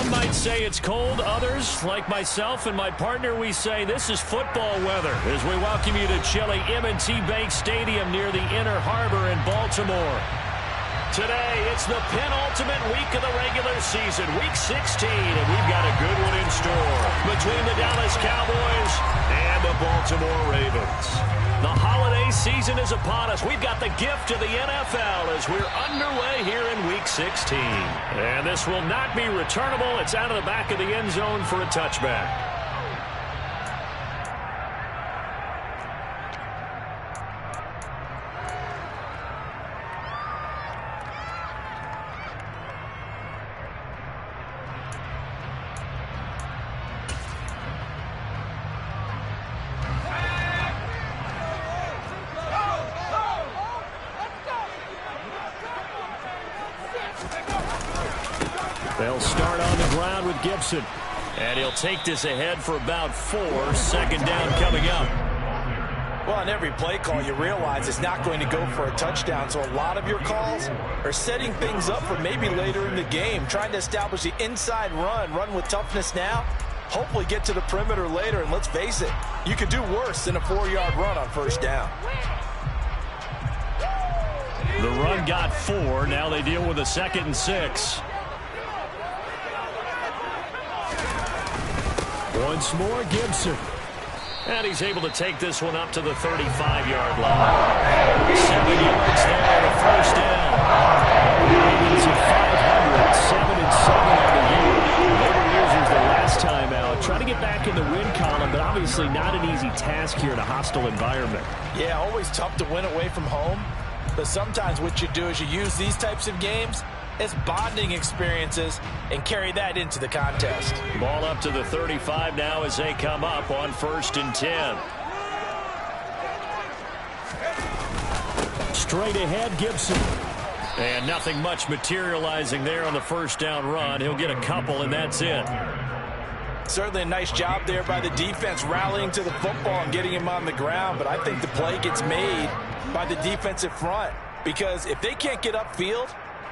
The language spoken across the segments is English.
Some might say it's cold. Others, like myself and my partner, we say this is football weather as we welcome you to chilly M&T Bank Stadium near the Inner Harbor in Baltimore. Today, it's the penultimate week of the regular season, Week 16, and we've got a good one in store between the Dallas Cowboys and the Baltimore Ravens. The holiday season is upon us. We've got the gift of the NFL as we're underway here in Week 16. And this will not be returnable. It's out of the back of the end zone for a touchback. They'll start on the ground with Gibson. And he'll take this ahead for about 4. Second down coming up. Well, on every play call, you realize it's not going to go for a touchdown. So a lot of your calls are setting things up for maybe later in the game, trying to establish the inside run with toughness now, hopefully get to the perimeter later. And let's face it, you could do worse than a 4-yard run on first down. The run got 4. Now they deal with a 2nd and 6. Once more, Gibson. And he's able to take this one up to the 35-yard line. 7 yards there and a first down. Ravens at 500, 7-7 on the year. Later years was the last time out. Trying to get back in the win column, but obviously not an easy task here in a hostile environment. Yeah, always tough to win away from home. But sometimes what you do is you use these types of games as bonding experiences and carry that into the contest. Ball up to the 35 now as they come up on 1st and 10. Straight ahead, Gibson. And nothing much materializing there on the first down run. He'll get a couple, and that's it. Certainly a nice job there by the defense rallying to the football and getting him on the ground, but I think the play gets made by the defensive front because if they can't get upfield,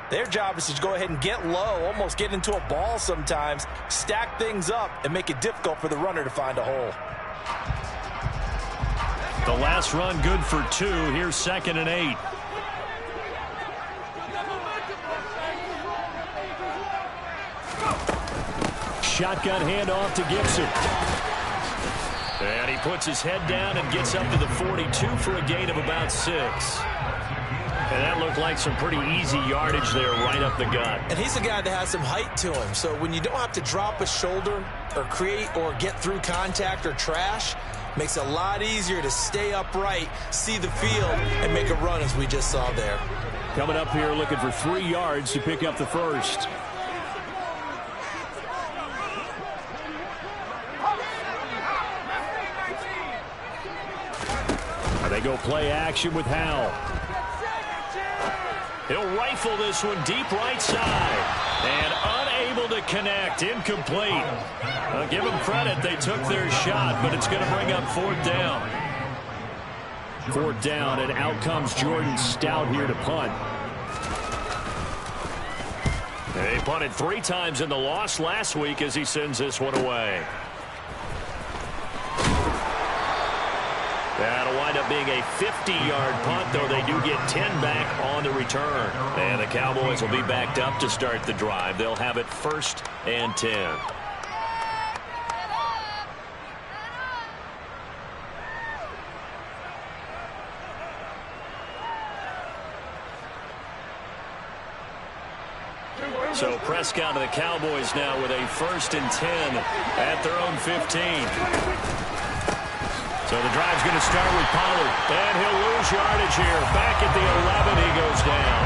their job is to go ahead and get low, almost get into a ball sometimes, stack things up, and make it difficult for the runner to find a hole. The last run good for 2. Here's 2nd and 8. Shotgun handoff to Gibson. And he puts his head down and gets up to the 42 for a gain of about 6. And that looked like some pretty easy yardage there right up the gut. And he's a guy that has some height to him. So when you don't have to drop a shoulder or create or get through contact or trash, makes it a lot easier to stay upright, see the field, and make a run as we just saw there. Coming up here looking for 3 yards to pick up the first. They go play action with Howell. He'll rifle this one deep right side. And unable to connect. Incomplete. I'll give them credit. They took their shot, but it's going to bring up 4th down. 4th down, and out comes Jordan Stout here to punt. They punted 3 times in the loss last week as he sends this one away. That'll wind up being a 50-yard punt, though they do get 10 back on the return. And the Cowboys will be backed up to start the drive. They'll have it 1st and 10. So Prescott and the Cowboys now with a 1st and 10 at their own 15. So the drive's going to start with Pollard, and he'll lose yardage here. Back at the 11, he goes down.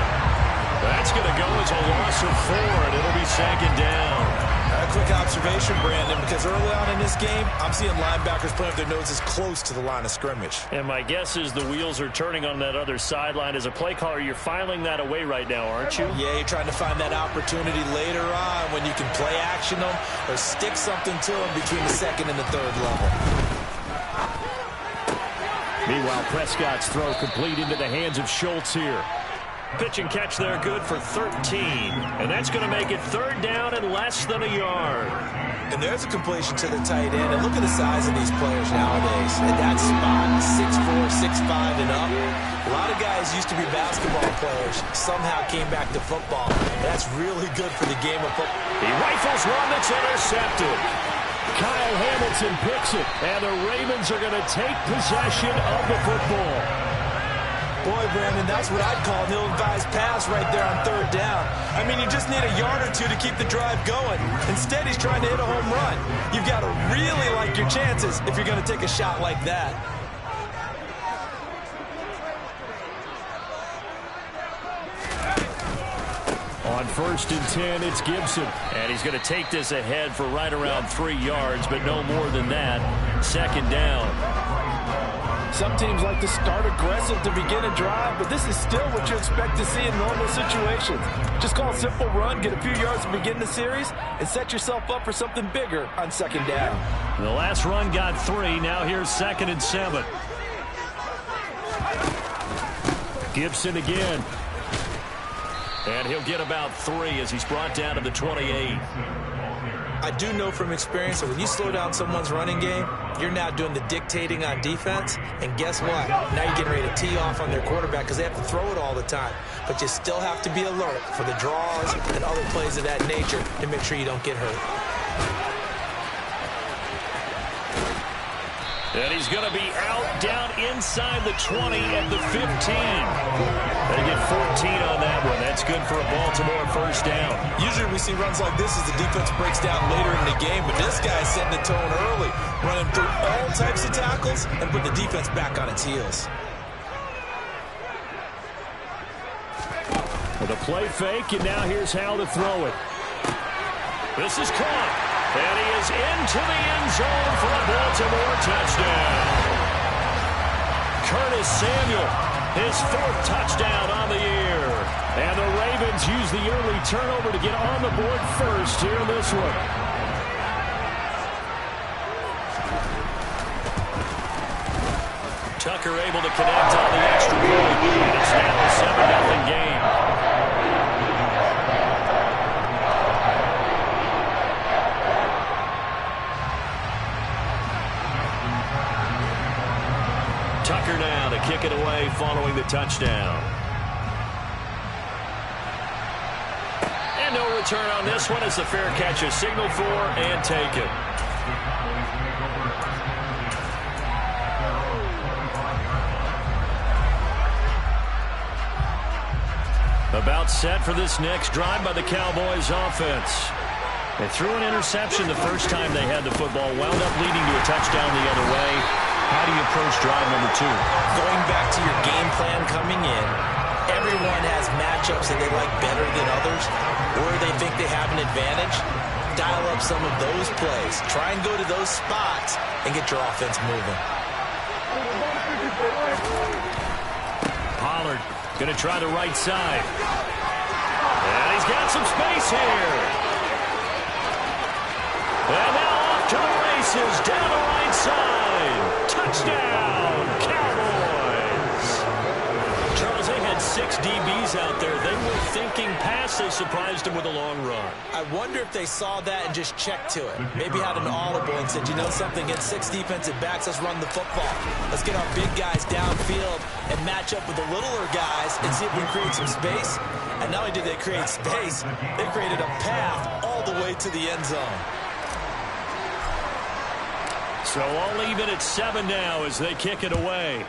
That's going to go as a loss of 4, and it'll be 2nd down. A quick observation, Brandon, because early on in this game, I'm seeing linebackers putting up their noses close to the line of scrimmage. And my guess is the wheels are turning on that other sideline. As a play caller, you're filing that away right now, aren't you? Yeah, you're trying to find that opportunity later on when you can play action them or stick something to them between the 2nd and the 3rd level. Meanwhile, Prescott's throw complete into the hands of Schultz here. Pitch and catch there good for 13. And that's going to make it 3rd down and less than a yard. And there's a completion to the tight end. And look at the size of these players nowadays. At that spot, 6'4", 6'5", and up. A lot of guys used to be basketball players. Somehow came back to football. That's really good for the game of football. He rifles one that's intercepted. Kyle Hamilton picks it. And the Ravens are going to take possession of the football. Boy, Brandon, that's what I'd call an ill-advised pass right there on 3rd down. I mean, you just need a yard or two to keep the drive going. Instead, he's trying to hit a home run. You've got to really like your chances if you're going to take a shot like that. On 1st and 10, it's Gibson. And he's going to take this ahead for right around 3 yards, but no more than that. 2nd down. Some teams like to start aggressive to begin a drive, but this is still what you expect to see in normal situations. Just call a simple run, get a few yards to begin the series, and set yourself up for something bigger on 2nd down. The last run got 3. Now here's 2nd and 7. Gibson again. And he'll get about 3 as he's brought down to the 28. I do know from experience that when you slow down someone's running game, you're now doing the dictating on defense. And guess what? Now you're getting ready to tee off on their quarterback because they have to throw it all the time. But you still have to be alert for the draws and other plays of that nature to make sure you don't get hurt. And he's going to be out down inside the 20 at the 15. They get 14 on that one. That's good for a Baltimore 1st down. Usually we see runs like this as the defense breaks down later in the game, but this guy's setting the tone early, running through all types of tackles and putting the defense back on its heels. With a play fake, and now here's how to throw it. This is caught. And he is into the end zone for a Baltimore touchdown. Curtis Samuel, his 4th touchdown on the year. And the Ravens use the early turnover to get on the board first here in this one. Tucker able to connect on the extra point. And it's now a 7-0 game. Tucker now to kick it away following the touchdown. And no return on this one as the fair catch is signaled for and taken. About set for this next drive by the Cowboys offense. They threw an interception the first time they had the football, wound up leading to a touchdown the other way. How do you approach drive number 2? Going back to your game plan coming in, everyone has matchups that they like better than others, or they think they have an advantage. Dial up some of those plays. Try and go to those spots and get your offense moving. Pollard going to try the right side. And he's got some space here. And now off to the races, down the right side. Touchdown, Cowboys. Charles, they had 6 DBs out there. They were thinking pass. They surprised him with a long run. I wonder if they saw that and just checked to it. Maybe had an audible and said, you know something, against 6 defensive backs, let's run the football. Let's get our big guys downfield and match up with the littler guys and see if we can create some space. And not only did they create space, they created a path all the way to the end zone. So all even at 7 now as they kick it away.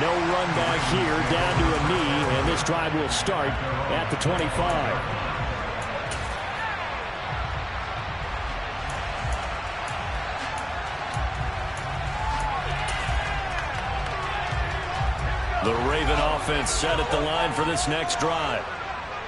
No run back here, down to a knee, and this drive will start at the 25. The Raven offense set at the line for this next drive.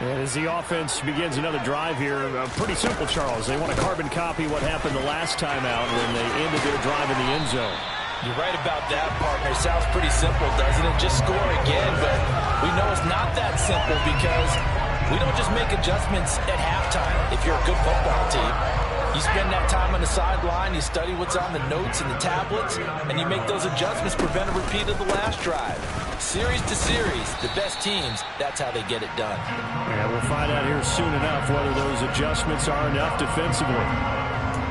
And as the offense begins another drive here, pretty simple, Charles. They want to carbon copy what happened the last time out when they ended their drive in the end zone. You're right about that, partner. Sounds pretty simple, doesn't it? Just score again, but we know it's not that simple because we don't just make adjustments at halftime if you're a good football team. You spend that time on the sideline, you study what's on the notes and the tablets, and you make those adjustments, prevent a repeat of the last drive. Series to series, the best teams, that's how they get it done. Yeah, we'll find out here soon enough whether those adjustments are enough defensively.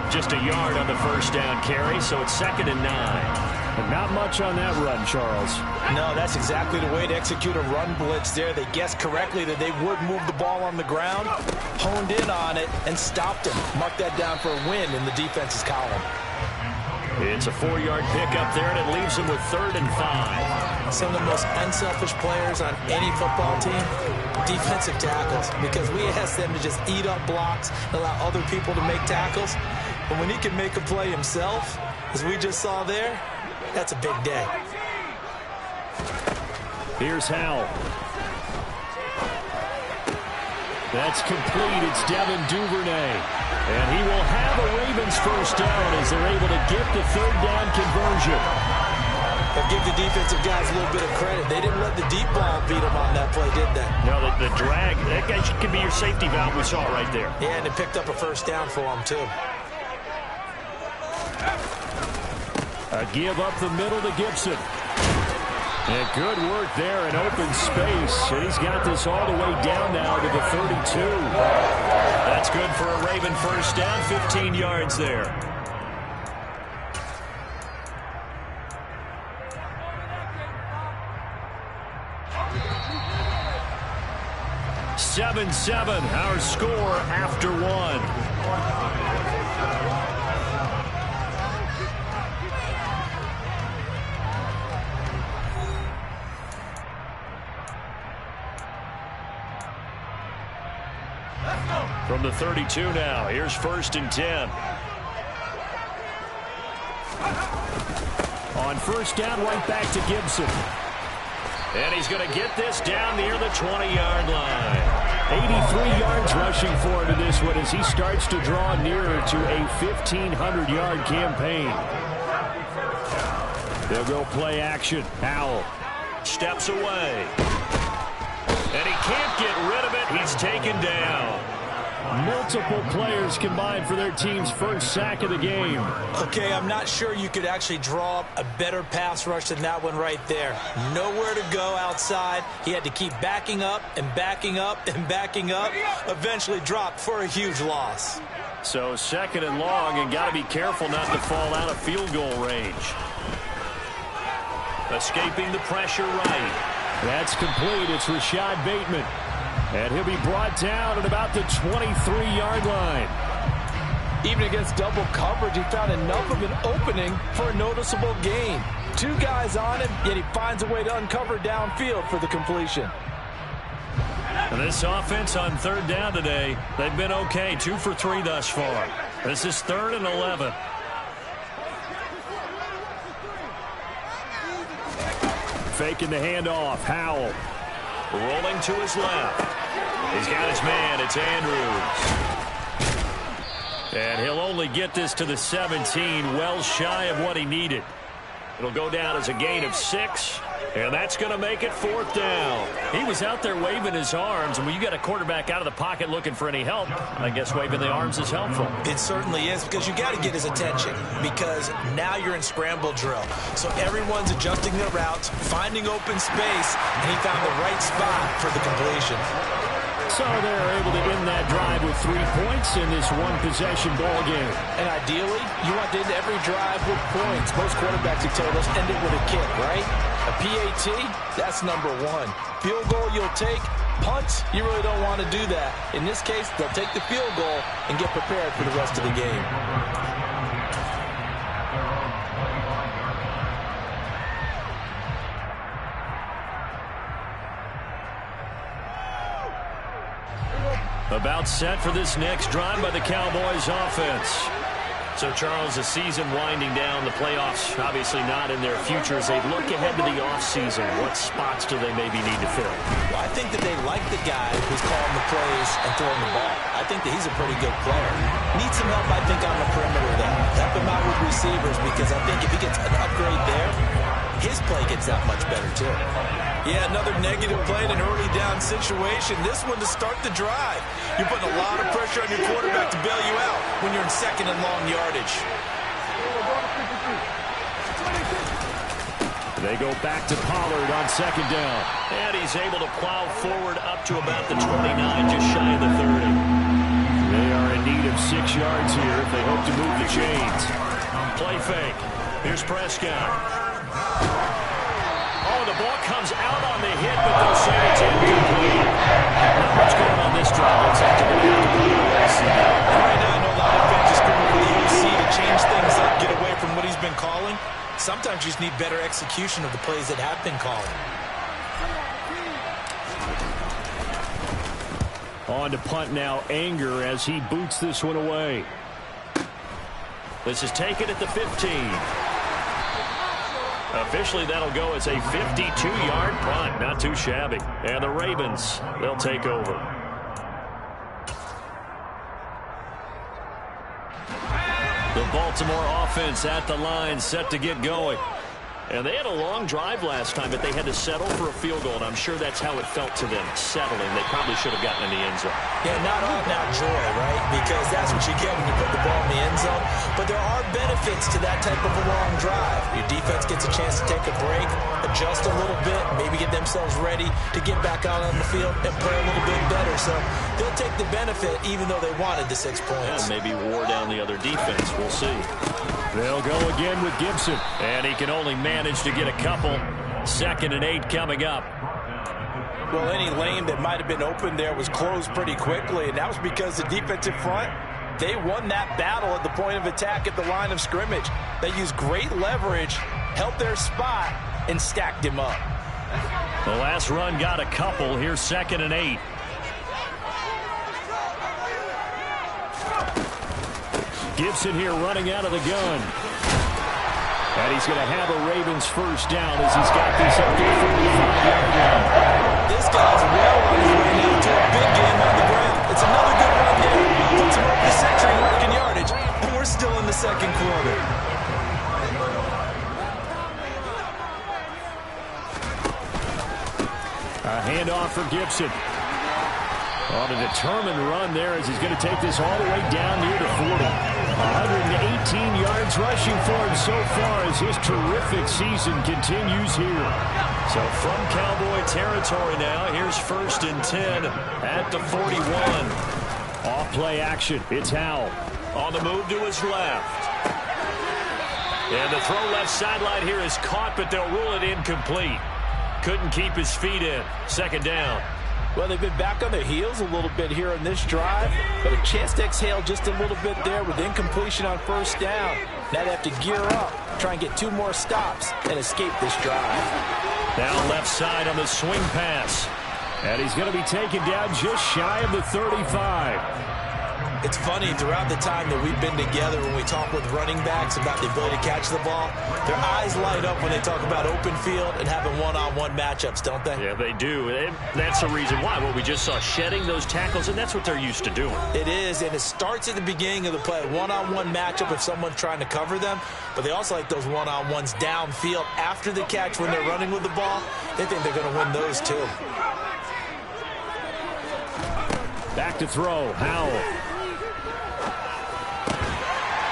Just a yard on the first down carry, so it's 2nd and 9. But not much on that run, Charles. No, that's exactly the way to execute a run blitz there. They guessed correctly that they would move the ball on the ground, honed in on it, and stopped him. Mark that down for a win in the defense's column. It's a 4-yard pickup there, and it leaves them with 3rd and 5. Some of the most unselfish players on any football team, defensive tackles, because we ask them to just eat up blocks and allow other people to make tackles. But when he can make a play himself, as we just saw there, that's a big day. Here's Howell. That's complete. It's Devin Duvernay. And he will have a Ravens first down as they're able to get the 3rd down conversion. They'll give the defensive guys a little bit of credit. They didn't let the deep ball beat them on that play, did they? No, the drag, that guy could be your safety valve. We saw it right there. Yeah, and it picked up a first down for them, too. A give up the middle to Gibson. And good work there in open space. And he's got this all the way down now to the 32. That's good for a Raven first down, 15 yards there. (7-7) our score after 1. From the 32 now, here's 1st and 10. On first down, right back to Gibson. And he's going to get this down near the 20-yard line. 83 yards rushing for him in this one as he starts to draw nearer to a 1,500-yard campaign. They'll go play action. Howell steps away. And he can't get rid of it. He's taken down. Multiple players combined for their team's first sack of the game. Okay, I'm not sure you could actually draw up a better pass rush than that one right there. Nowhere to go outside. He had to keep backing up and backing up and backing up. Eventually dropped for a huge loss. So 2nd and long, and got to be careful not to fall out of field goal range. Escaping the pressure right. That's complete. It's Rashad Bateman. And he'll be brought down at about the 23-yard line. Even against double coverage, he found enough of an opening for a noticeable gain. 2 guys on him, yet he finds a way to uncover downfield for the completion. And this offense on 3rd down today, they've been okay. 2 for 3 thus far. This is 3rd and 11. Faking the handoff. Howell rolling to his left. He's got his man. It's Andrews. And he'll only get this to the 17, well shy of what he needed. It'll go down as a gain of 6. And that's going to make it 4th down. He was out there waving his arms, and when you got a quarterback out of the pocket looking for any help, I guess waving the arms is helpful. It certainly is, because you got to get his attention, because now you're in scramble drill. So everyone's adjusting their routes, finding open space, and he found the right spot for the completion. So they're able to end that drive with 3 points in this one-possession ball game. And ideally, you want to end every drive with points. Most quarterbacks have told us end it with a kick, right? A PAT, that's number 1. Field goal you'll take. Punts, you really don't want to do that. In this case, they'll take the field goal and get prepared for the rest of the game. About set for this next drive by the Cowboys offense. So, Charles, the season winding down, the playoffs obviously not in their future. As they look ahead to the offseason, what spots do they maybe need to fill? Well, I think that they like the guy who's calling the plays and throwing the ball. I think that he's a pretty good player. Needs some help, I think, on the perimeter, though. Help him out with receivers, because I think if he gets an upgrade there, his play gets that much better too. Yeah, another negative play in an early down situation. This one to start the drive. You're putting a lot of pressure on your quarterback to bail you out when you're in second and long yardage. They go back to Pollard on second down. And he's able to plow forward up to about the 29, just shy of the 30. They are in need of 6 yards here if they hope to move the chains. Play fake. Here's Prescott. Oh, the ball comes out on the hit, but they'll say it's incomplete. Not much going on this drive. Looks like they're going to have to put it away. Right now, I know a lot of fans just going for the OC to change things up, get away from what he's been calling. Sometimes you just need better execution of the plays that have been called. On to punt now, Anger, as he boots this one away. This is taken at the 15. Officially, that'll go as a 52-yard punt. Not too shabby. And the Ravens, they'll take over. The Baltimore offense at the line, set to get going. And they had a long drive last time, but they had to settle for a field goal, and I'm sure that's how it felt to them, settling. They probably should have gotten in the end zone. Yeah, not all now joy, right? Because that's what you get when you put the ball in the end zone. But there are benefits to that type of a long drive. Your defense gets a chance to take a break, adjust a little bit, maybe get themselves ready to get back out on the field and play a little bit better. So they'll take the benefit even though they wanted the 6 points. Yeah, maybe wore down the other defense. We'll see. They'll go again with Gibson, and he can only manage to get a couple. 2nd and 8 coming up. Well, any lane that might have been open there was closed pretty quickly, and that was because the defensive front, they won that battle at the point of attack at the line of scrimmage. They used great leverage, held their spot, and stacked him up. The last run got a couple. Here's 2nd and 8. Gibson here running out of the gun. And he's going to have a Ravens first down as he's got this up to the 45-yard line. This guy's well on his way now to a big game on the ground. It's another good run there. Puts him over the century mark in yardage, and we're still in the second quarter. A handoff for Gibson. On a determined run there as he's going to take this all the way down near the 40. 118 yards rushing for him so far as his terrific season continues here. So from Cowboy territory now, here's 1st and 10 at the 41. Off play action. It's Howell. On the move to his left. And the throw left sideline here is caught, but they'll rule it incomplete. Couldn't keep his feet in. 2nd down. Well, they've been back on their heels a little bit here in this drive, but a chance to exhale just a little bit there with incompletion on 1st down. Now they have to gear up, try and get 2 more stops, and escape this drive. Down left side on the swing pass. And he's going to be taken down just shy of the 35. It's funny, throughout the time that we've been together when we talk with running backs about the ability to catch the ball, their eyes light up when they talk about open field and having one-on-one matchups, don't they? Yeah, they do. And that's the reason why. Well, we just saw shedding those tackles, and that's what they're used to doing. It is, and it starts at the beginning of the play. One-on-one matchup if someone's trying to cover them, but they also like those one-on-ones downfield after the catch when they're running with the ball. They think they're going to win those too. Back to throw, Howell.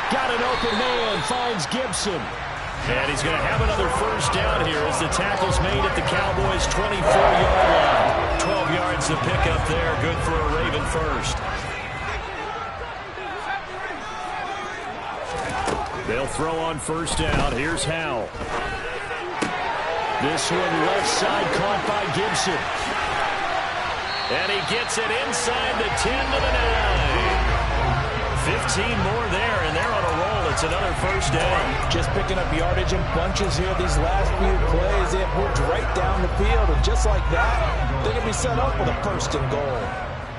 Got an open man, finds Gibson. And he's going to have another first down here as the tackle's made at the Cowboys' 24-yard line. 12 yards to pick up there, good for a Raven first. They'll throw on 1st down. Here's Howell. This one left side caught by Gibson. And he gets it inside the 10 to the 9. 15 more there, and they're on a roll. It's another first down. Just picking up yardage in bunches here these last few plays. They have moved right down the field, and just like that, they're going to be set up with a 1st and goal.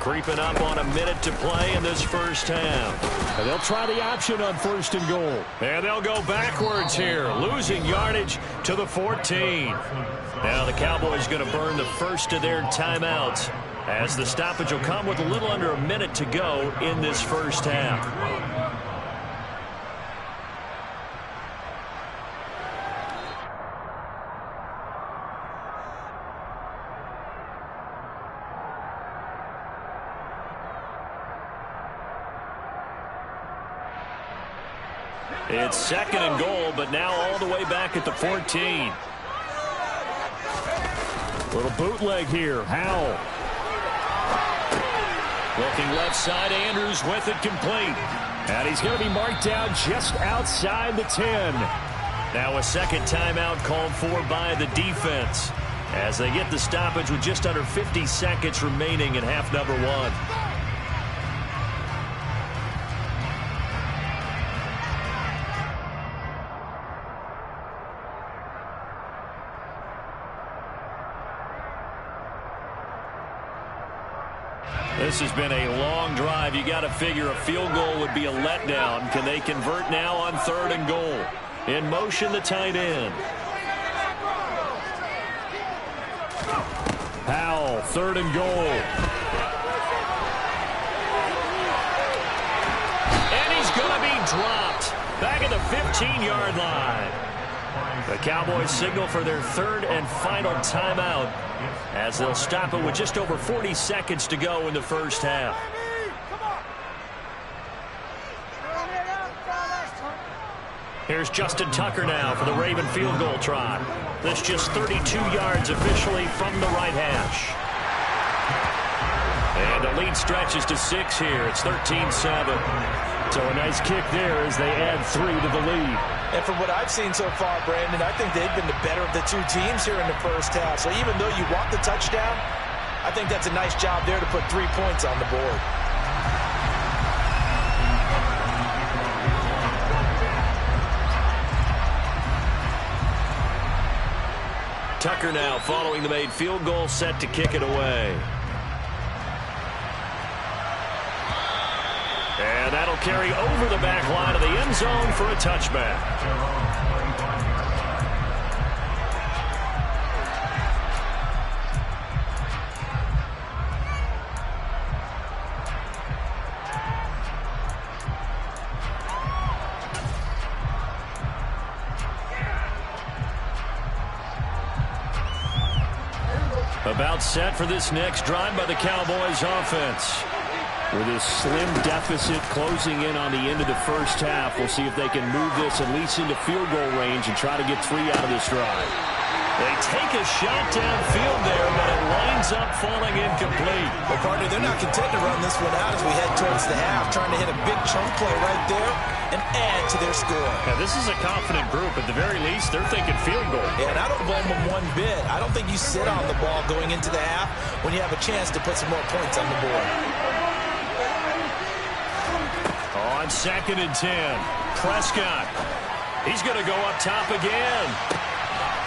Creeping up on a minute to play in this first half. And they'll try the option on 1st and goal. And they'll go backwards here, losing yardage to the 14. Now the Cowboys going to burn the first of their timeouts, as the stoppage will come with a little under a minute to go in this first half. It's 2nd and goal, but now all the way back at the 14. Little bootleg here. Howell. Looking left side, Andrews with it complete. And he's going to be marked down just outside the 10. Now a second timeout called for by the defense as they get the stoppage with just under 50 seconds remaining in half number 1. This has been a long drive. You got to figure a field goal would be a letdown. Can they convert now on 3rd and goal? In motion, the tight end. Powell, 3rd and goal. And he's going to be dropped back at the 15-yard line. The Cowboys signal for their 3rd and final timeout as they'll stop it with just over 40 seconds to go in the first half. Here's Justin Tucker now for the Raven field goal try. This just 32 yards officially from the right hash. And the lead stretches to 6 here. It's 13-7. So a nice kick there as they add 3 to the lead. And from what I've seen so far, Brandon, I think they've been the better of the two teams here in the first half. So even though you want the touchdown, I think that's a nice job there to put 3 points on the board. Tucker now following the made field goal, set to kick it away. And that'll carry over the back line of the end zone for a touchback. About set for this next drive by the Cowboys offense. With this slim deficit closing in on the end of the first half, we'll see if they can move this at least into field goal range and try to get 3 out of this drive. They take a shot downfield there, but it lines up falling incomplete. Well, partner, they're not content to run this one out as we head towards the half, trying to hit a big chunk play right there and add to their score. Yeah, this is a confident group. At the very least, they're thinking field goal. Yeah, and I don't blame them one bit. I don't think you sit on the ball going into the half when you have a chance to put some more points on the board. On 2nd and 10, Prescott. He's going to go up top again.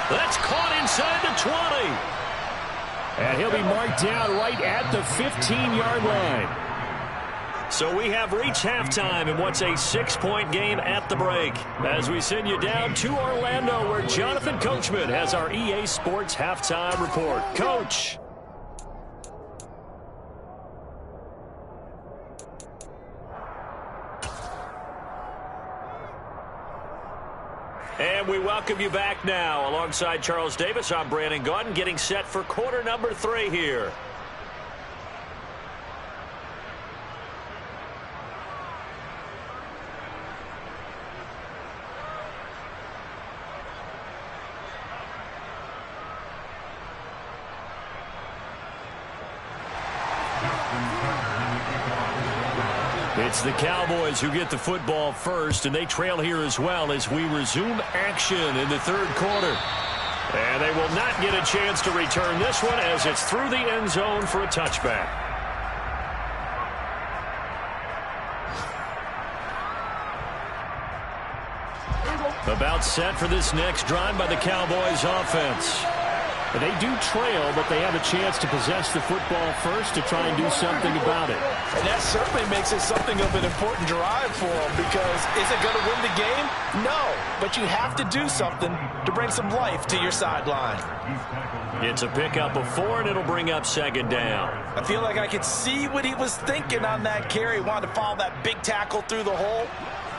That's caught inside the 20. And he'll be marked down right at the 15-yard line. So we have reached halftime in what's a 6-point game at the break. As we send you down to Orlando, where Jonathan Coachman has our EA Sports halftime report. Coach. And we welcome you back now. Alongside Charles Davis, I'm Brandon Gaudin, getting set for quarter number 3 here. It's the Cowboys who get the football first, and they trail here as well as we resume action in the 3rd quarter. And they will not get a chance to return this one as it's through the end zone for a touchback. About set for this next drive by the Cowboys offense. They do trail, but they have a chance to possess the football first to try and do something about it. And that certainly makes it something of an important drive for them, because is it going to win the game? No, but you have to do something to bring some life to your sideline. It's a pickup of 4, and it'll bring up 2nd down. I feel like I could see what he was thinking on that carry. He wanted to follow that big tackle through the hole.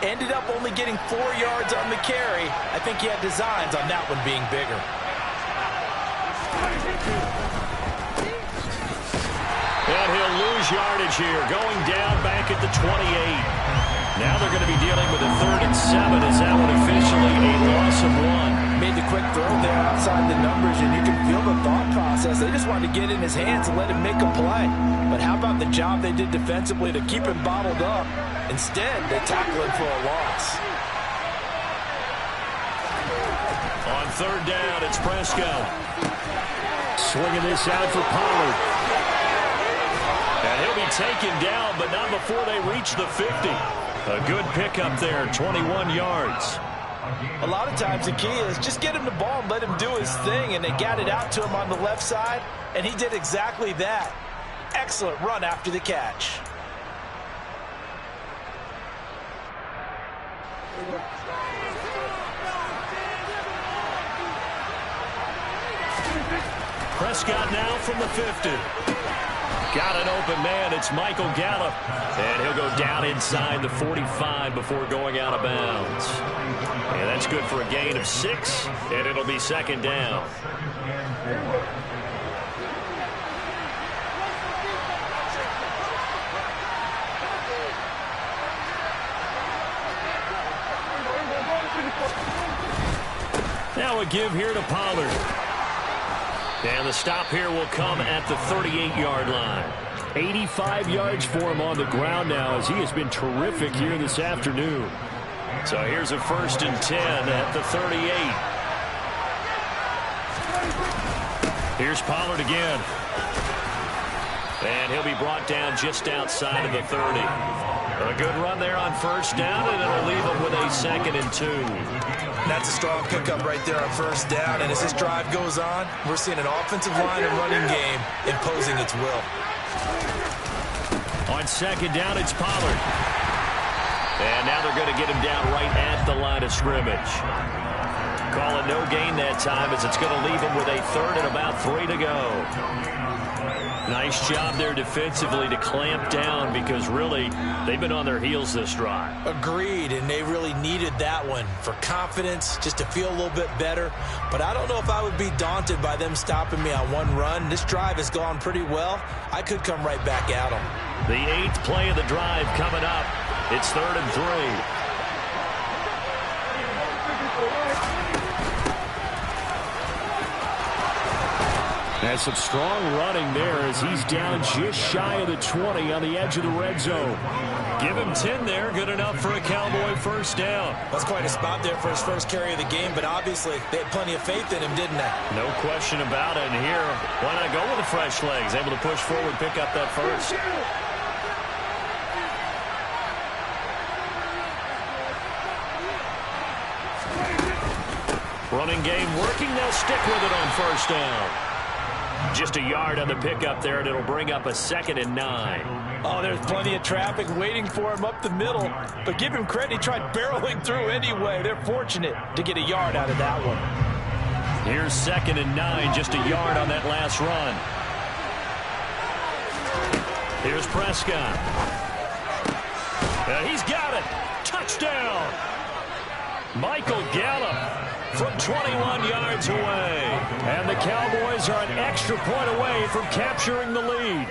Ended up only getting 4 yards on the carry. I think he had designs on that one being bigger. And he'll lose yardage here, going down back at the 28. Now they're going to be dealing with a 3rd and 7. Is that one officially a loss of 1? Made the quick throw there outside the numbers, and you can feel the thought process. They just wanted to get in his hands and let him make a play. But how about the job they did defensively to keep him bottled up? Instead, they tackle him for a loss. On 3rd down, it's Prescott. Swinging this out for Pollard. And he'll be taken down, but not before they reach the 50. A good pickup there, 21 yards. A lot of times the key is just get him the ball and let him do his thing, and they got it out to him on the left side, and he did exactly that. Excellent run after the catch. Prescott now from the 50. Got an open man. It's Michael Gallup. And he'll go down inside the 45 before going out of bounds. And that's good for a gain of 6, and it'll be 2nd down. Now a give here to Pollard. And the stop here will come at the 38-yard line. 85 yards for him on the ground now, as he has been terrific here this afternoon. So here's a 1st and 10 at the 38. Here's Pollard again. And he'll be brought down just outside of the 30. A good run there on 1st down, and it'll leave him with a 2nd and 2. That's a strong pickup right there on 1st down, and as this drive goes on, we're seeing an offensive line and running game imposing its will. On 2nd down, it's Pollard. And now they're going to get him down right at the line of scrimmage. Call it no gain that time, as it's going to leave him with a 3rd and about 3 to go. Nice job there defensively to clamp down, because really they've been on their heels this drive. Agreed, and they really needed that one for confidence, just to feel a little bit better. But I don't know if I would be daunted by them stopping me on one run. This drive has gone pretty well. I could come right back at them. The 8th play of the drive coming up. It's 3rd and 3. Has some strong running there, as he's down just shy of the 20 on the edge of the red zone. Give him 10 there, good enough for a Cowboy 1st down. That's quite a spot there for his first carry of the game, but obviously they had plenty of faith in him, didn't they? No question about it. And here, why not go with the fresh legs? Able to push forward, pick up that 1st. Running game working. They'll stick with it on 1st down. Just a yard on the pickup there, and it'll bring up a 2nd and 9. Oh, there's plenty of traffic waiting for him up the middle. But give him credit, he tried barreling through anyway. They're fortunate to get a yard out of that one. Here's 2nd and 9, just a yard on that last run. Here's Prescott. He's got it. Touchdown. Michael Gallup from 21 yards away. And the Cowboys are an extra point away from capturing the lead.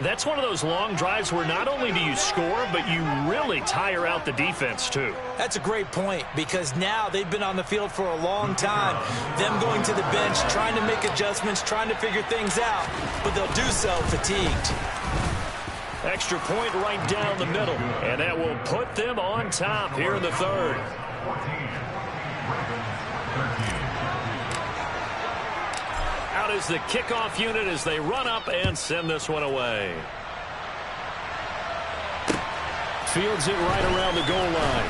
That's one of those long drives where not only do you score, but you really tire out the defense too. That's a great point, because now they've been on the field for a long time. Them going to the bench, trying to make adjustments, trying to figure things out, but they'll do so fatigued. Extra point right down the middle, and that will put them on top here in the 3rd. Out is the kickoff unit as they run up and send this one away. Fields it right around the goal line.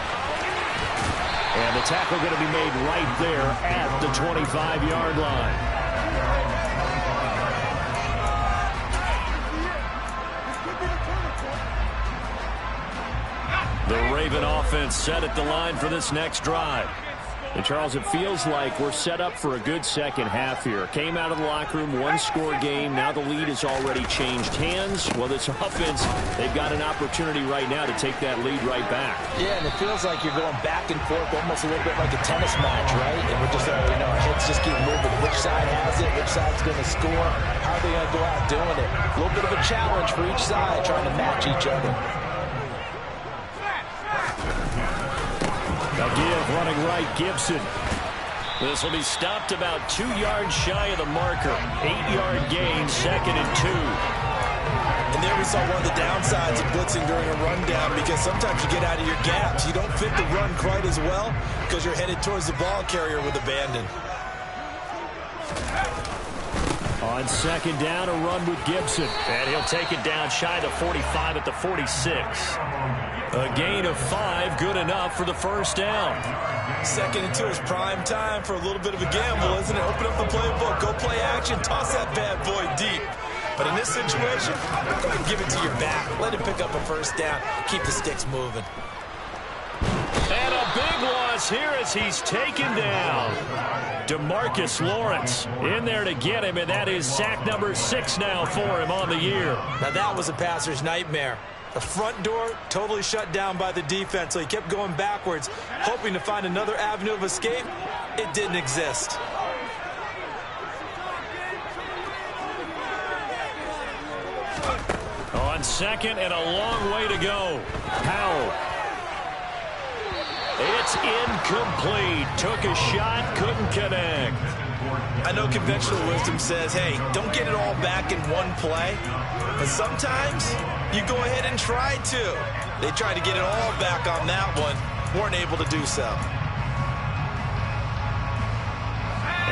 And the tackle going to be made right there at the 25-yard line. The Raven offense set at the line for this next drive. And, Charles, it feels like we're set up for a good second half here. Came out of the locker room, one-score game. Now the lead has already changed hands. Well, this offense, they've got an opportunity right now to take that lead right back. Yeah, and it feels like you're going back and forth, almost a little bit like a tennis match, right? And we're just, our heads just keep moving. Which side has it? Which side's going to score? How are they going to go out doing it? A little bit of a challenge for each side, trying to match each other. give, running right, Gibson. This will be stopped about 2 yards shy of the marker. 8-yard gain, 2nd and 2. And there we saw one of the downsides of blitzing during a rundown, because sometimes you get out of your gaps. You don't fit the run quite as well because you're headed towards the ball carrier with abandon. On 2nd down, a run with Gibson. And he'll take it down shy of the 45 at the 46. A gain of 5, good enough for the first down. 2nd and 2 is prime time for a little bit of a gamble, isn't it? Open up the playbook, go play action, toss that bad boy deep. But in this situation, go ahead and give it to your back. Let him pick up a first down. Keep the sticks moving. And a big loss here as he's taken down. DeMarcus Lawrence in there to get him, and that is sack number 6 now for him on the year. Now that was a passer's nightmare. The front door totally shut down by the defense, so he kept going backwards, hoping to find another avenue of escape. It didn't exist. On 2nd and a long way to go. Powell. It's incomplete. Took a shot, couldn't connect. I know conventional wisdom says, hey, don't get it all back in one play. But sometimes you go ahead and try to. They tried to get it all back on that one. Weren't able to do so.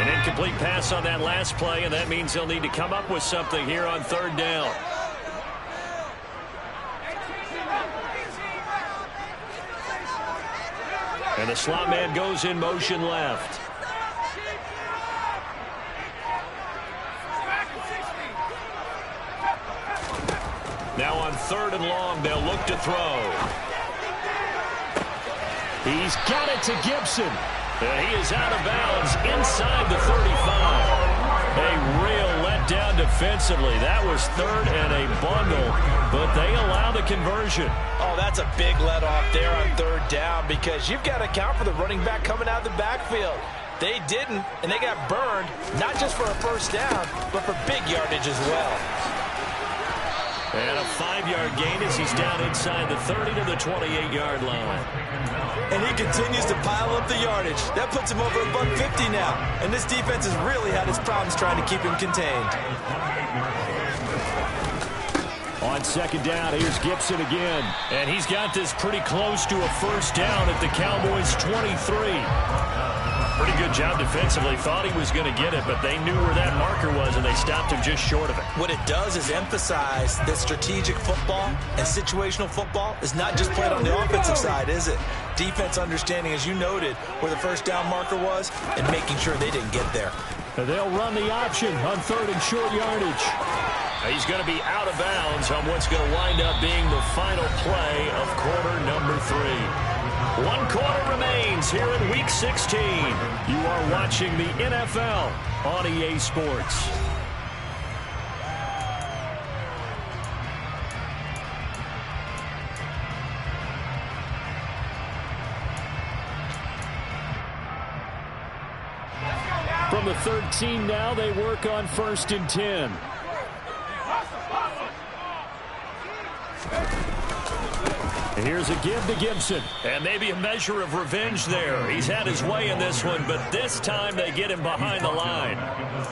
An incomplete pass on that last play, and that means they'll need to come up with something here on 3rd down. And the slot man goes in motion left. Now on 3rd and long, they'll look to throw. He's got it to Gibson. And he is out of bounds inside the 35. A real letdown defensively. That was 3rd and a bundle, but they allow the conversion. Oh, that's a big let-off there on 3rd down, because you've got to account for the running back coming out of the backfield. They didn't, and they got burned, not just for a first down, but for big yardage as well. And a 5-yard gain as he's down inside the 30 to the 28-yard line. And he continues to pile up the yardage. That puts him over $150 now. And this defense has really had its problems trying to keep him contained. On 2nd down, here's Gibson again. And he's got this pretty close to a first down at the Cowboys' 23. Pretty good job defensively. Thought he was going to get it, but they knew where that marker was, and they stopped him just short of it. What it does is emphasize that strategic football and situational football is not just played on the offensive side, is it? Defense understanding, as you noted, where the first down marker was and making sure they didn't get there. They'll run the option on 3rd and short yardage. He's going to be out of bounds on what's going to wind up being the final play of quarter number 3. 1 quarter remains here in Week 16. You are watching the NFL on EA Sports. From the 13 now, they work on 1st and 10. Here's a give to Gibson. And maybe a measure of revenge there. He's had his way in this one, but this time they get him behind the line.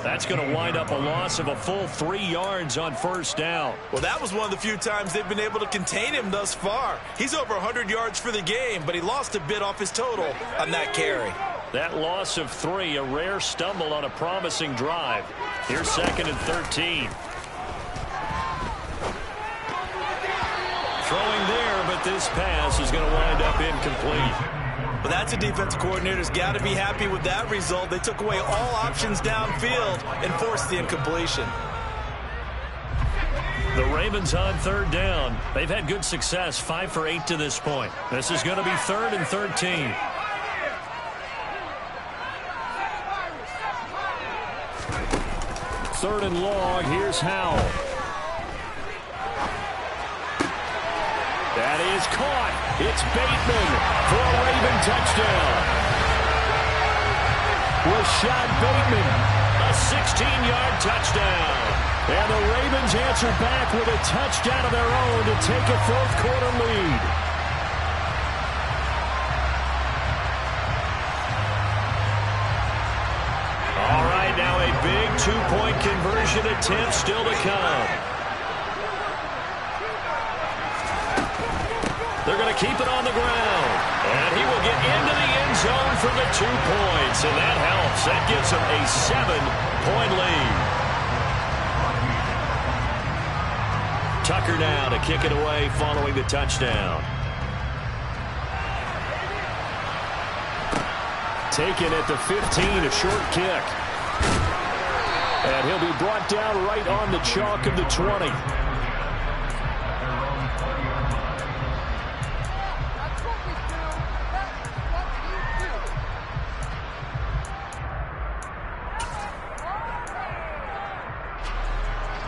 That's going to wind up a loss of a full 3 yards on 1st down. Well, that was one of the few times they've been able to contain him thus far. He's over 100 yards for the game, but he lost a bit off his total on that carry. That loss of 3, a rare stumble on a promising drive. Here's 2nd and 13. Throwing there, but this pass is going to wind up incomplete. Well, that's a defensive coordinator's got to be happy with that result. They took away all options downfield and forced the incompletion. The Ravens on 3rd down. They've had good success, 5 for 8 to this point. This is going to be 3rd and 13. Third and long, here's Howell. That is caught. It's Bateman for a Raven touchdown. Rashad Bateman, a 16-yard touchdown. And the Ravens answer back with a touchdown of their own to take a 4th quarter lead. big two-point conversion attempt still to come. They're going to keep it on the ground. And he will get into the end zone for the 2 points. And that helps. That gives him a 7-point lead. Tucker now to kick it away following the touchdown. Taken at the 15, a short kick. And he'll be brought down right on the chalk of the 20.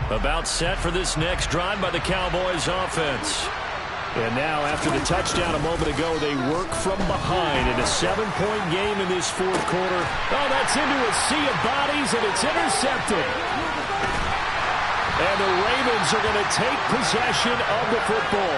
About set for this next drive by the Cowboys offense. And now, after the touchdown a moment ago, they work from behind in a 7-point game in this fourth quarter. Oh, that's into a sea of bodies, and it's intercepted. And the Ravens are going to take possession of the football.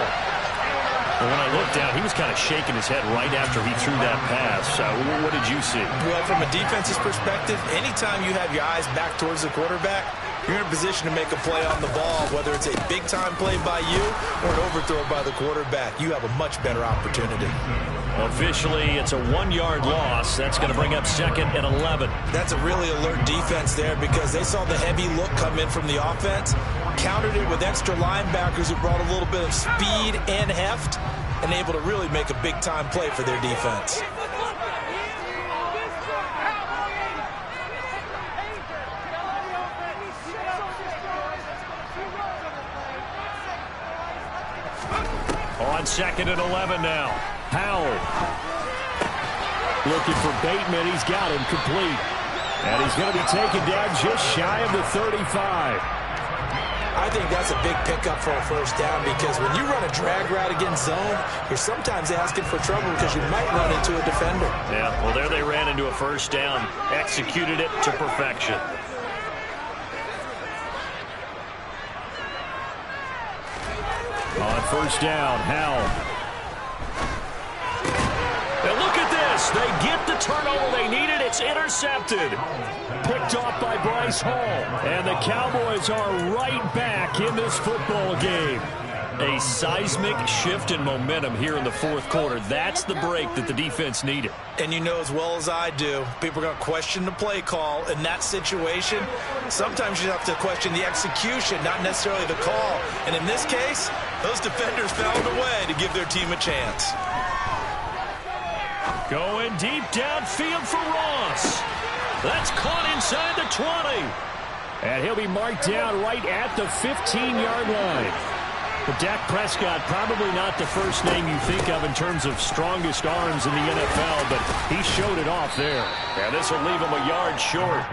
And when I looked down, he was kind of shaking his head right after he threw that pass. What did you see? Well, from a defense's perspective, anytime you have your eyes back towards the quarterback, you're in a position to make a play on the ball, whether it's a big-time play by you or an overthrow by the quarterback. You have a much better opportunity. Officially, it's a 1-yard loss. That's going to bring up 2nd and 11. That's a really alert defense there because they saw the heavy look come in from the offense, countered it with extra linebackers who brought a little bit of speed and heft, and able to really make a big-time play for their defense. On 2nd and 11 now. Howell. Looking for Bateman. He's got him complete. And he's going to be taken down just shy of the 35. I think that's a big pickup for a first down because when you run a drag route against zone, you're sometimes asking for trouble because you might run into a defender. Yeah, well, there they ran into a first down. Executed it to perfection. On first down, Howell. And look at this. They get the turnover they needed. It's intercepted. Picked off by Bryce Hall. And the Cowboys are right back in this football game. A seismic shift in momentum here in the fourth quarter. That's the break that the defense needed. And you know as well as I do, people are going to question the play call in that situation. Sometimes you have to question the execution, not necessarily the call. And in this case, those defenders found a way to give their team a chance. Going deep downfield for Ross. That's caught inside the 20. And he'll be marked down right at the 15-yard line. But Dak Prescott, probably not the first name you think of in terms of strongest arms in the NFL, but he showed it off there. Yeah, this will leave him a yard short.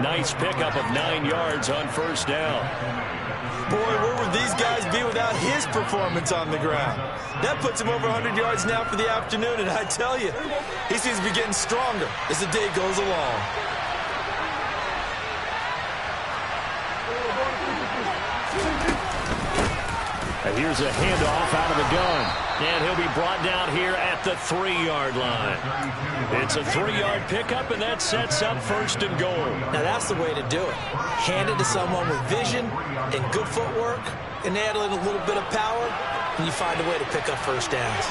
Nice pickup of 9 yards on first down. Boy, where would these guys be without his performance on the ground? That puts him over 100 yards now for the afternoon, and I tell you, he seems to be getting stronger as the day goes along. And here's a handoff out of the gun. And he'll be brought down here at the 3-yard line. It's a 3-yard pickup, and that sets up first and goal. Now that's the way to do it. Hand it to someone with vision and good footwork, and add in a little bit of power, and you find a way to pick up first downs.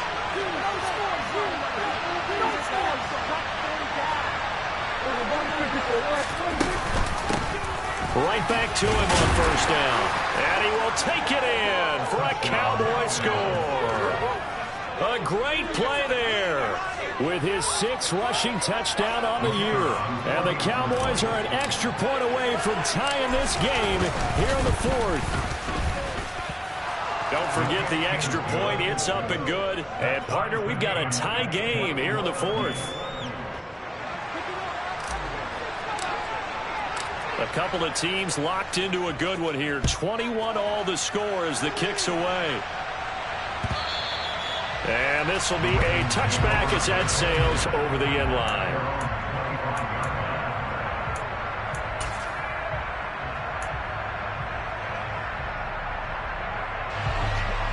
Right back to him on first down. And he will take it in for a Cowboy score. A great play there with his 6th rushing touchdown on the year. And the Cowboys are an extra point away from tying this game here in the fourth. Don't forget the extra point. It's up and good. And, partner, we've got a tie game here in the fourth. A couple of teams locked into a good one here. 21-all the score as the kick's away. And this will be a touchback as that sails over the end line.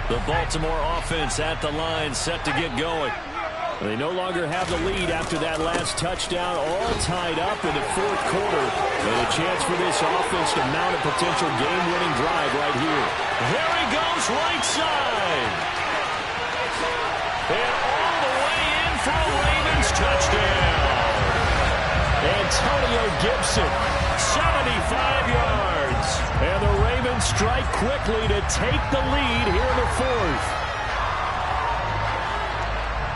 The Baltimore offense at the line, set to get going. They no longer have the lead after that last touchdown, all tied up in the fourth quarter. And a chance for this offense to mount a potential game-winning drive right here. There he goes, right side. And all the way in for a Ravens touchdown. Antonio Gibson, 75 yards. And the Ravens strike quickly to take the lead here in the fourth.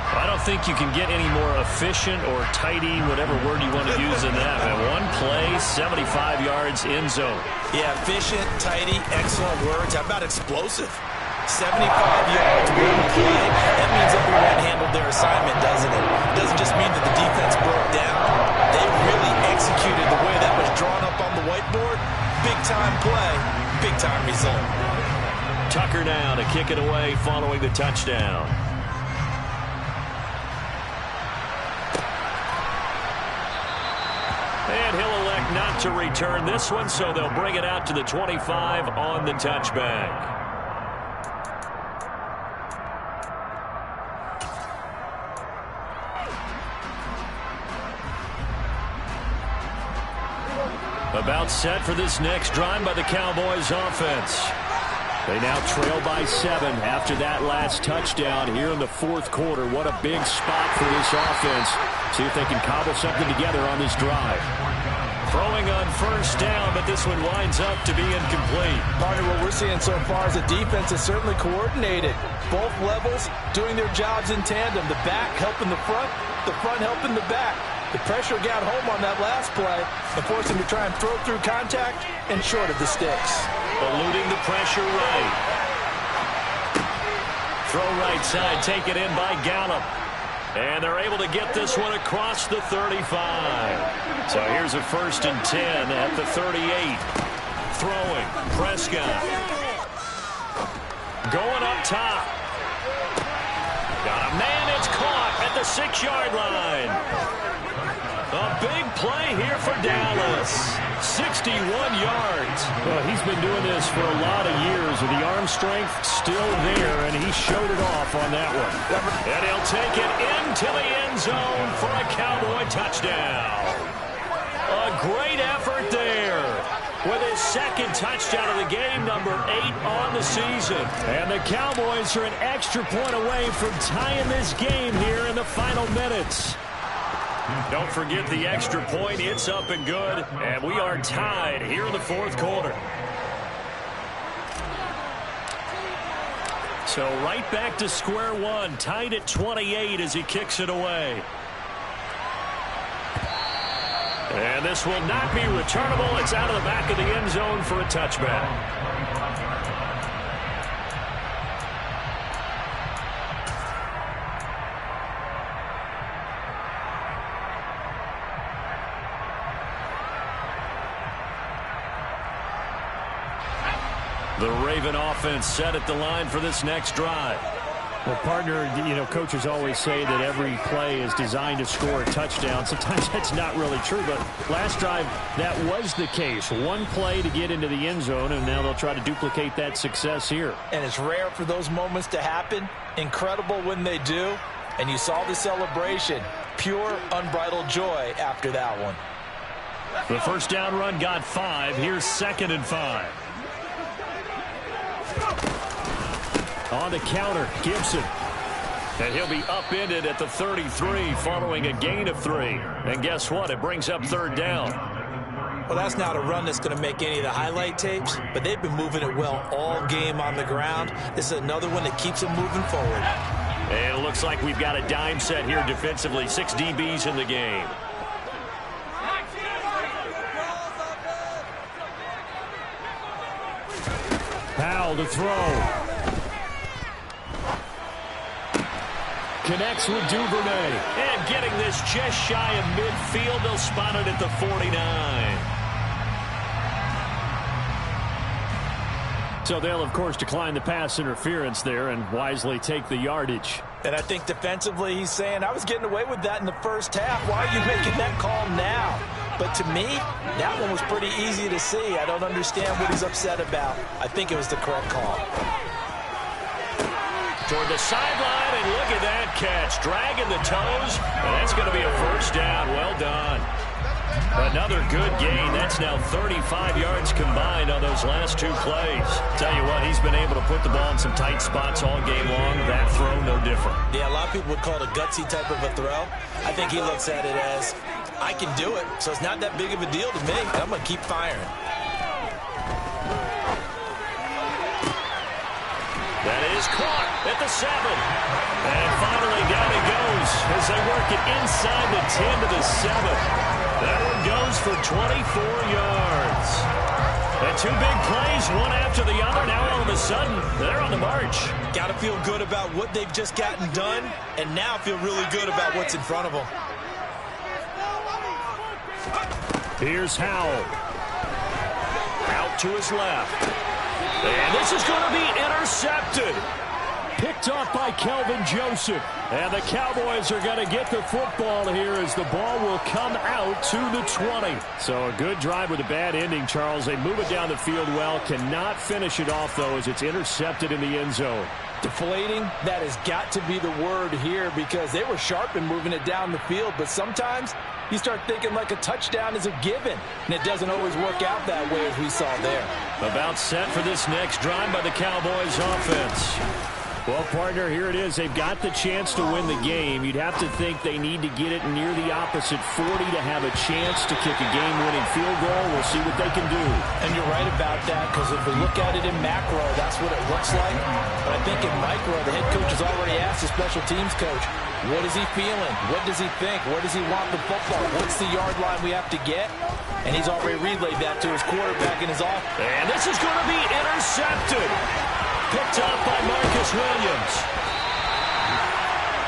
I don't think you can get any more efficient or tidy, whatever word you want to use in that. Man, one play, 75 yards, end zone. Yeah, efficient, tidy, excellent words. How about explosive? 75 yards, one play. That means everyone handled their assignment, doesn't it? It doesn't just mean that the defense broke down. They really executed the way that was drawn up on the whiteboard. Big-time play, big-time result. Tucker now to kick it away following the touchdown. And he'll elect not to return this one, so they'll bring it out to the 25 on the touchback. About set for this next drive by the Cowboys offense. They now trail by 7 after that last touchdown here in the fourth quarter. What a big spot for this offense. See if they can cobble something together on this drive. Throwing on first down, but this one winds up to be incomplete. Partner, what we're seeing so far is the defense is certainly coordinated. Both levels doing their jobs in tandem. The back helping the front helping the back. The pressure got home on that last play and forced him to try and throw through contact and short of the sticks. Eluding the pressure right. Throw right side, taken in by Gallup. And they're able to get this one across the 35. So here's a 1st and 10 at the 38. Throwing, Prescott. Going up top. Got a man, it's caught at the 6-yard line. A big play here for Dallas. 61 yards. Well, he's been doing this for a lot of years with the arm strength still there, and he showed it off on that one. And he'll take it into the end zone for a Cowboy touchdown. A great effort there with his second touchdown of the game, number 8 on the season. And the Cowboys are an extra point away from tying this game here in the final minutes. Don't forget the extra point. It's up and good. And we are tied here in the fourth quarter. So right back to square one. Tied at 28 as he kicks it away. And this will not be returnable. It's out of the back of the end zone for a touchback. The Raven offense set at the line for this next drive. Well, partner, coaches always say that every play is designed to score a touchdown. Sometimes that's not really true, but last drive, that was the case. One play to get into the end zone, and now they'll try to duplicate that success here. And it's rare for those moments to happen. Incredible when they do. And you saw the celebration. Pure, unbridled joy after that one. The first down run got 5. Here's 2nd and 5. On the counter, Gibson. And he'll be upended at the 33 following a gain of 3. And guess what? It brings up 3rd down. Well, that's not a run that's going to make any of the highlight tapes, but they've been moving it well all game on the ground. This is another one that keeps them moving forward. And it looks like we've got a dime set here defensively. 6 DBs in the game. Powell to throw. Connects with Duvernay. And getting this just shy of midfield. They'll spot it at the 49. So they'll, of course, decline the pass interference there and wisely take the yardage. And I think defensively he's saying, I was getting away with that in the first half. Why are you making that call now? But to me, that one was pretty easy to see. I don't understand what he's upset about. I think it was the correct call. toward the sideline, and look at that catch. Dragging the toes, and that's going to be a first down. Well done. Another good gain. That's now 35 yards combined on those last two plays. Tell you what, he's been able to put the ball in some tight spots all game long. That throw, no different. Yeah, a lot of people would call it a gutsy type of a throw. I think he looks at it as, I can do it, so it's not that big of a deal to me. I'm going to keep firing. That is caught at the 7. And finally down it goes as they work it inside the 10 to the 7. That one goes for 24 yards. And two big plays, one after the other. Now all of a sudden, they're on the march. Got to feel good about what they've just gotten done, and now feel really good about what's in front of them. Here's Howell. Out to his left. And this is going to be intercepted. Picked off by Kelvin Joseph. And the Cowboys are going to get the football here as the ball will come out to the 20. So a good drive with a bad ending, Charles. They move it down the field well. Cannot finish it off, though, as it's intercepted in the end zone. Deflating, that has got to be the word here because they were sharp in moving it down the field, but sometimes you start thinking like a touchdown is a given, and it doesn't always work out that way as we saw there. About set for this next drive by the Cowboys offense. Well, partner, here it is. They've got the chance to win the game. You'd have to think they need to get it near the opposite 40 to have a chance to kick a game-winning field goal. We'll see what they can do. And you're right about that, because if we look at it in macro, that's what it looks like. But I think in micro, the head coach has already asked the special teams coach, what is he feeling? What does he think? Where does he want the football? What's the yard line we have to get? And he's already relayed that to his quarterback in his office. And this is going to be intercepted. Picked up by Marcus Williams.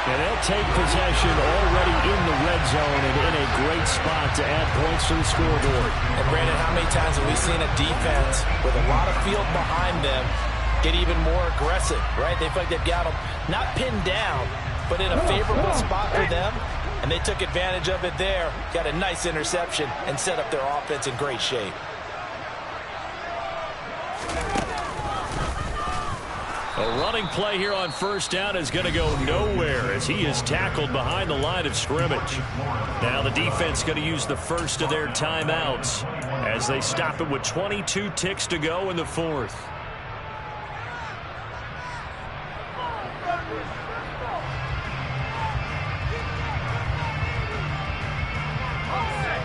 And they'll take possession already in the red zone and in a great spot to add points to the scoreboard. And Brandon, how many times have we seen a defense with a lot of field behind them get even more aggressive, right? They feel like they've got them not pinned down, but in a favorable spot for them. And they took advantage of it there, got a nice interception, and set up their offense in great shape. A running play here on first down is going to go nowhere as he is tackled behind the line of scrimmage. Now the defense going to use the first of their timeouts as they stop it with 22 ticks to go in the fourth.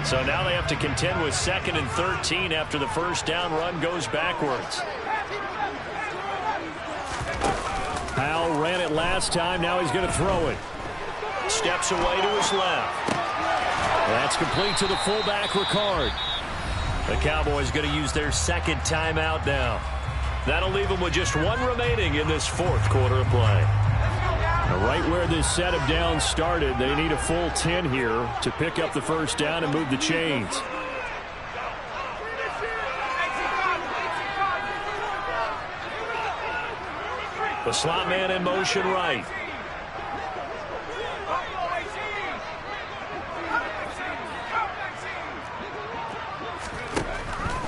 So now they have to contend with 2nd and 13 after the first down run goes backwards. Howell ran it last time. Now he's going to throw it. Steps away to his left. That's complete to the fullback, Ricard. The Cowboys going to use their second timeout now. That'll leave them with just one remaining in this fourth quarter of play. Now, right where this set of downs started, they need a full 10 here to pick up the first down and move the chains. The slot man in motion right.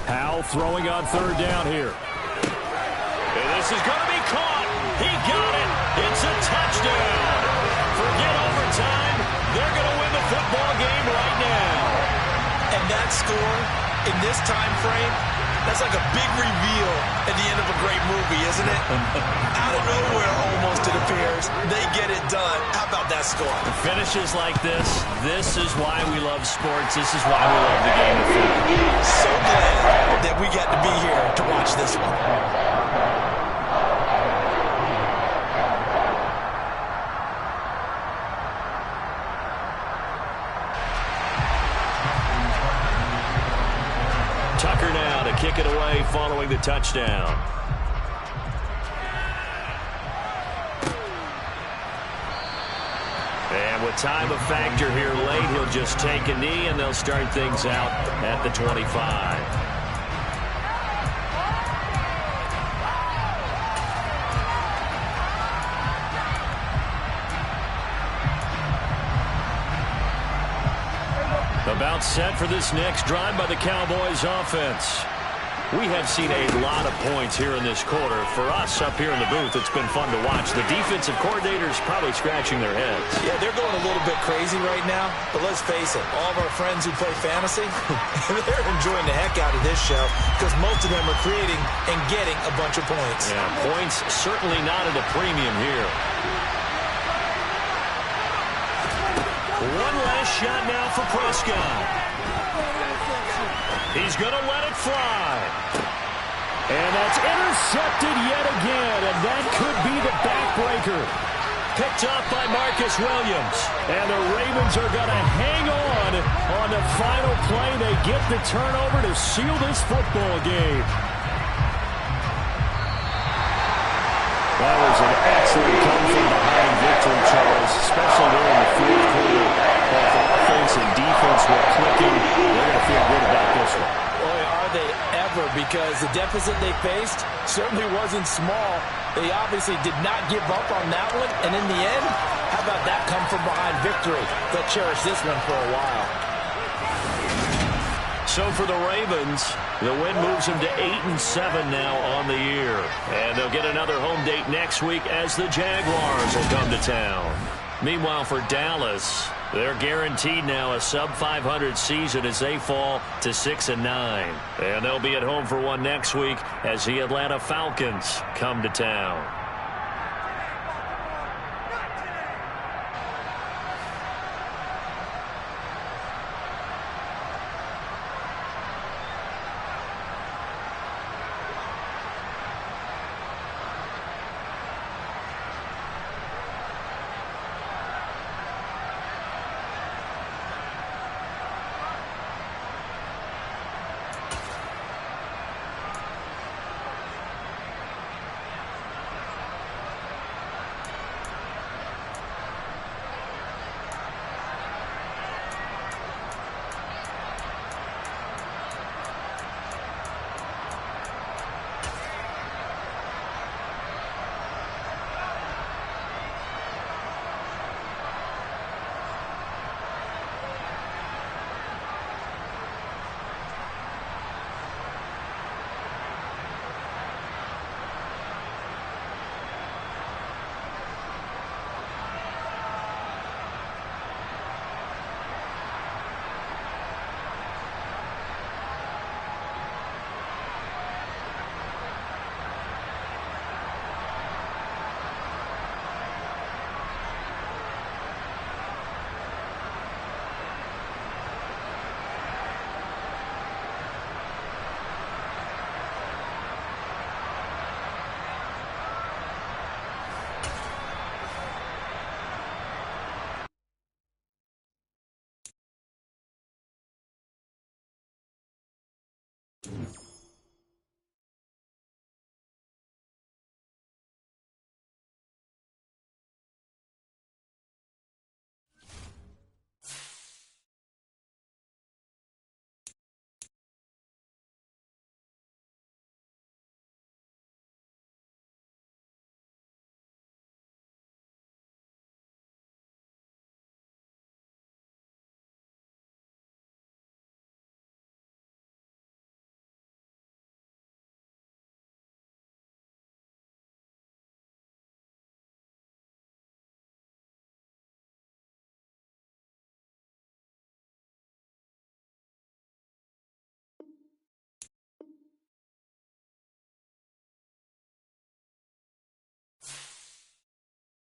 Howell throwing on third down here. And this is going to be caught. He got it. It's a touchdown. Forget overtime. They're going to win the football game right now. And that score in this time frame, that's like a big reveal at the end of a great movie, isn't it? Out of nowhere, almost, it appears. They get it done. How about that score? The finishes like this is why we love sports. This is why we love the game of football. So glad that we got to be here to watch this one. Tucker now to kick it away following the touchdown. And with time a factor here late, he'll just take a knee and they'll start things out at the 25. About set for this next drive by the Cowboys offense. We have seen a lot of points here in this quarter. For us up here in the booth, it's been fun to watch. The defensive coordinators probably scratching their heads. Yeah, they're going a little bit crazy right now. But let's face it, all of our friends who play fantasy, they're enjoying the heck out of this show because most of them are creating and getting a bunch of points. Yeah, points certainly not at a premium here. One last shot now for Prescott. He's going to let it fly. And that's intercepted yet again, and that could be the backbreaker. Picked up by Marcus Williams. And the Ravens are going to hang on the final play. They get the turnover to seal this football game. That was an excellent come-from-behind victory, Charles, especially there in the fourth quarter. Both offense and defense were clicking. They're going to feel good about this one. Boy, are they ever, because the deficit they faced certainly wasn't small. They obviously did not give up on that one, and in the end, how about that come-from-behind victory? They'll cherish this one for a while. So for the Ravens, the win moves them to 8-7 now on the year. And they'll get another home date next week as the Jaguars will come to town. Meanwhile, for Dallas, they're guaranteed now a sub-500 season as they fall to 6-9. And they'll be at home for one next week as the Atlanta Falcons come to town.